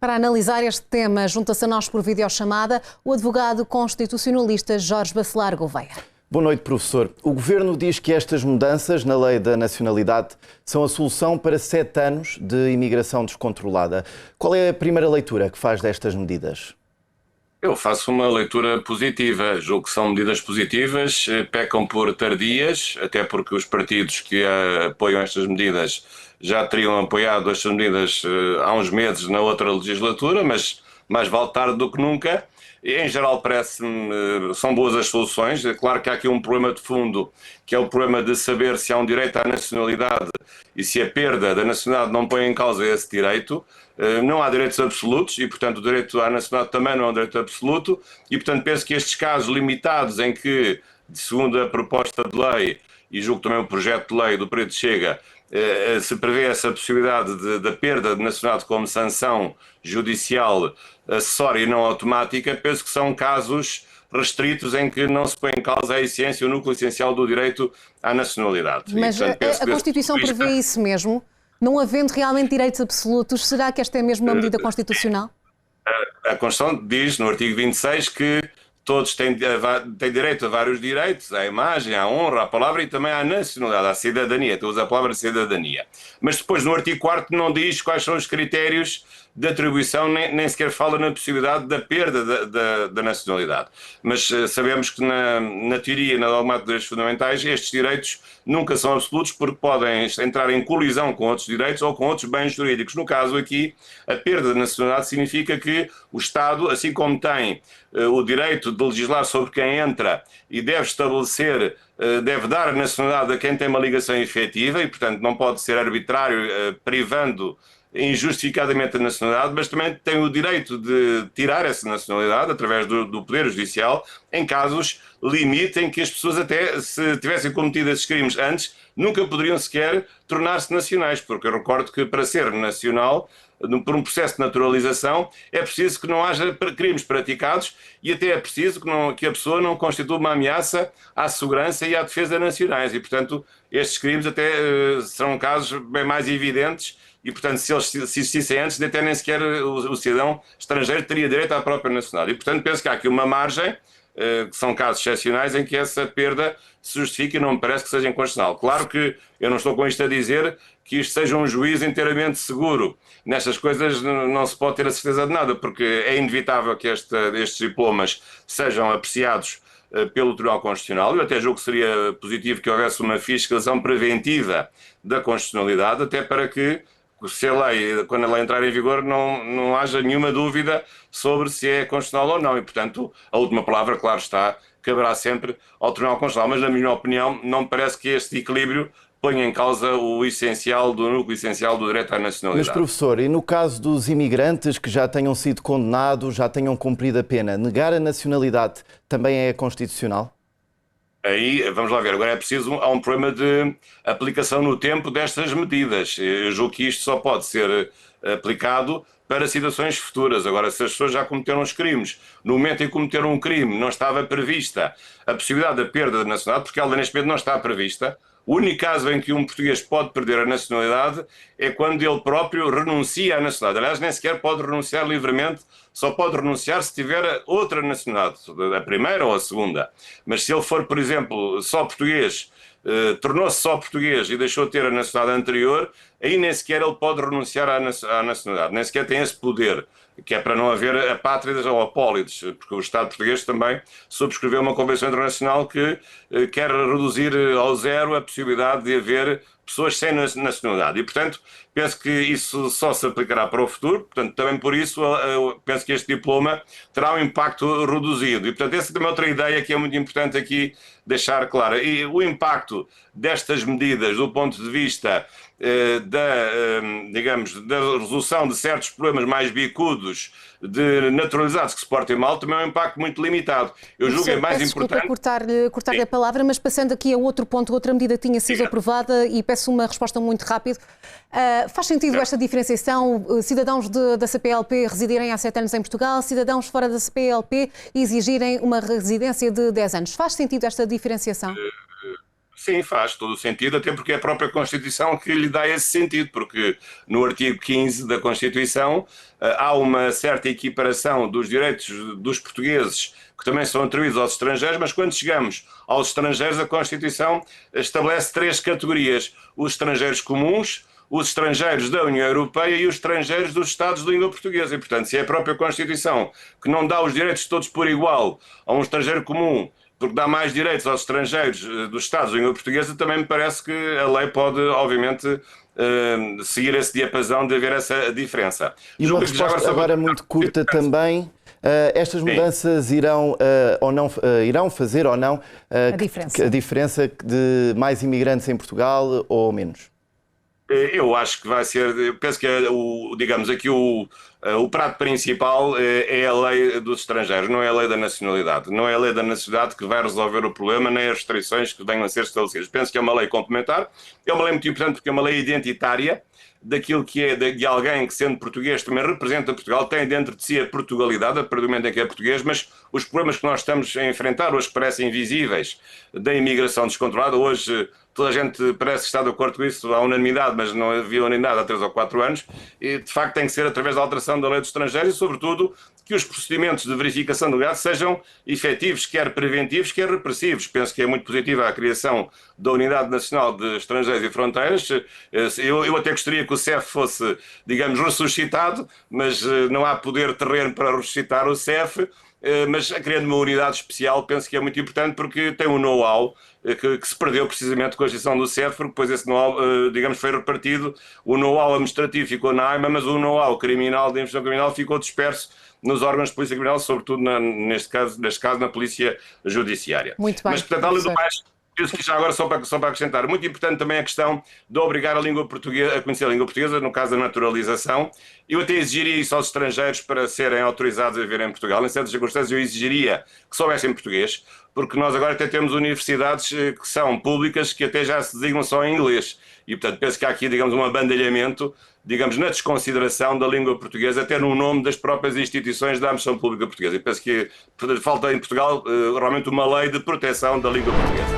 Para analisar este tema, junta-se a nós por videochamada o advogado constitucionalista Jorge Bacelar Gouveia. Boa noite, professor. O Governo diz que estas mudanças na lei da nacionalidade são a solução para 7 anos de imigração descontrolada. Qual é a primeira leitura que faz destas medidas? Eu faço uma leitura positiva. Julgo que são medidas positivas, pecam por tardias, até porque os partidos que apoiam estas medidas já teriam apoiado estas medidas há uns meses na outra legislatura, mas mais vale tarde do que nunca. Em geral, parece-me são boas as soluções. É claro que há aqui um problema de fundo, que é o problema de saber se há um direito à nacionalidade e se a perda da nacionalidade não põe em causa esse direito. Não há direitos absolutos e, portanto, o direito à nacionalidade também não é um direito absoluto e, portanto, penso que estes casos limitados em que, segundo a proposta de lei e julgo também o projeto de lei do período Chega, se prevê essa possibilidade da perda de nacionalidade como sanção judicial acessória e não automática, penso que são casos restritos em que não se põe em causa a essência, o núcleo essencial do direito à nacionalidade. Mas e, portanto, a Constituição prevê isso mesmo? Não havendo realmente direitos absolutos, será que esta é mesmo uma medida constitucional? A Constituição diz, no artigo 26, que todos têm direito a vários direitos, à imagem, à honra, à palavra e também à nacionalidade, à cidadania. Tu usa a palavra cidadania. Mas depois, no artigo 4º, não diz quais são os critérios de atribuição, nem sequer fala na possibilidade da perda da nacionalidade. Mas sabemos que na teoria e na dogmática de direitos fundamentais estes direitos nunca são absolutos porque podem entrar em colisão com outros direitos ou com outros bens jurídicos. No caso aqui, a perda da nacionalidade significa que o Estado, assim como tem o direito de legislar sobre quem entra e deve estabelecer, deve dar a nacionalidade a quem tem uma ligação efetiva e, portanto, não pode ser arbitrário privando injustificadamente a nacionalidade, mas também tem o direito de tirar essa nacionalidade através do Poder Judicial em casos limite em que as pessoas até, se tivessem cometido esses crimes antes, nunca poderiam sequer tornar-se nacionais, porque eu recordo que para ser nacional, por um processo de naturalização, é preciso que não haja crimes praticados e até é preciso que a pessoa não constitua uma ameaça à segurança e à defesa nacionais e, portanto, estes crimes até serão casos bem mais evidentes e, portanto, se eles existissem antes, até nem sequer o cidadão estrangeiro teria direito à própria nacionalidade. E, portanto, penso que há aqui uma margem, que são casos excepcionais, em que essa perda se justifica e não me parece que seja inconstitucional. Claro que eu não estou com isto a dizer que isto seja um juízo inteiramente seguro. Nestas coisas não se pode ter a certeza de nada, porque é inevitável que estes diplomas sejam apreciados pelo Tribunal Constitucional. Eu até julgo que seria positivo que houvesse uma fiscalização preventiva da constitucionalidade, até para que, se a lei, quando a lei entrar em vigor, não haja nenhuma dúvida sobre se é constitucional ou não. E, portanto, a última palavra, claro está, caberá sempre ao Tribunal Constitucional. Mas, na minha opinião, não me parece que este equilíbrio ponha em causa o essencial, do núcleo essencial do direito à nacionalidade. Mas, professor, e no caso dos imigrantes que já tenham sido condenados, já tenham cumprido a pena, negar a nacionalidade também é constitucional? Aí, vamos lá ver, agora há um problema de aplicação no tempo destas medidas. Eu julgo que isto só pode ser aplicado para situações futuras. Agora, se as pessoas já cometeram os crimes, no momento em que cometeram um crime não estava prevista a possibilidade da perda da nacionalidade, porque ela neste momento não está prevista. O único caso em que um português pode perder a nacionalidade é quando ele próprio renuncia à nacionalidade. Aliás, nem sequer pode renunciar livremente, só pode renunciar se tiver outra nacionalidade, a primeira ou a segunda. Mas se ele for, por exemplo, só português, tornou-se só português e deixou de ter a nacionalidade anterior, aí nem sequer ele pode renunciar à nacionalidade, nem sequer tem esse poder, que é para não haver apátridas ou apólides, porque o Estado português também subscreveu uma convenção internacional que quer reduzir ao zero a possibilidade de haver pessoas sem nacionalidade. E, portanto, penso que isso só se aplicará para o futuro. Portanto, também por isso, eu penso que este diploma terá um impacto reduzido. E, portanto, essa também é outra ideia que é muito importante aqui deixar clara. E o impacto destas medidas do ponto de vista da resolução de certos problemas mais bicudos de naturalizados que se portem mal, também é um impacto muito limitado. Eu julgo que é mais importante... Desculpa cortar-lhe a palavra, mas passando aqui a outro ponto, outra medida tinha sido aprovada e peço uma resposta muito rápida. Faz sentido esta diferenciação? Cidadãos da CPLP residirem há 7 anos em Portugal, cidadãos fora da CPLP exigirem uma residência de 10 anos. Faz sentido esta diferenciação? Sim, faz todo o sentido, até porque é a própria Constituição que lhe dá esse sentido, porque no artigo 15 da Constituição há uma certa equiparação dos direitos dos portugueses, que também são atribuídos aos estrangeiros, mas quando chegamos aos estrangeiros, a Constituição estabelece 3 categorias: os estrangeiros comuns, os estrangeiros da União Europeia e os estrangeiros dos Estados de língua portuguesa. E, portanto, se é a própria Constituição que não dá os direitos todos por igual a um estrangeiro comum, porque dá mais direitos aos estrangeiros dos Estados de língua portuguesa, também me parece que a lei pode, obviamente, seguir esse diapasão de haver essa diferença. E uma resposta agora muito curta também. Estas mudanças irão fazer ou não a diferença de mais imigrantes em Portugal ou menos? Eu acho que vai ser, eu penso que digamos aqui o prato principal é a lei dos estrangeiros, não é a lei da nacionalidade. Não é a lei da nacionalidade que vai resolver o problema, nem as restrições que venham a ser estabelecidas. Penso que é uma lei complementar, é uma lei muito importante porque é uma lei identitária daquilo que é de alguém que, sendo português, também representa Portugal, tem dentro de si a Portugalidade, a partir do momento em que é português, mas os problemas que nós estamos a enfrentar hoje que parecem invisíveis, da imigração descontrolada, hoje toda a gente parece que está de acordo com isso à unanimidade, mas não havia unanimidade há 3 ou 4 anos, e de facto tem que ser através da alteração da lei dos estrangeiros e, sobretudo, que os procedimentos de verificação do legalidade sejam efetivos, quer preventivos, quer repressivos. Penso que é muito positiva a criação da Unidade Nacional de Estrangeiros e Fronteiras. Eu até gostaria que o CEF fosse, digamos, ressuscitado, mas não há poder terreno para ressuscitar o CEF. Mas criando uma unidade especial penso que é muito importante porque tem um know-how que se perdeu precisamente com a gestão do CEF, porque depois esse know-how, digamos, foi repartido. O know-how administrativo ficou na AIMA, mas o know-how criminal, de investigação criminal, ficou disperso nos órgãos de polícia criminal, sobretudo neste caso na polícia judiciária. Muito bem. Mas, portanto, além do mais, penso que já agora, só para acrescentar, muito importante também a questão de obrigar a língua portuguesa a conhecer a língua portuguesa, no caso da naturalização. Eu até exigiria isso aos estrangeiros para serem autorizados a viver em Portugal. Em certas circunstâncias eu exigiria que soubessem português, porque nós agora até temos universidades que são públicas que até já se designam só em inglês. E, portanto, penso que há aqui, digamos, um abandalhamento, digamos, na desconsideração da língua portuguesa, até no nome das próprias instituições da administração pública portuguesa. E penso que falta em Portugal realmente uma lei de proteção da língua portuguesa.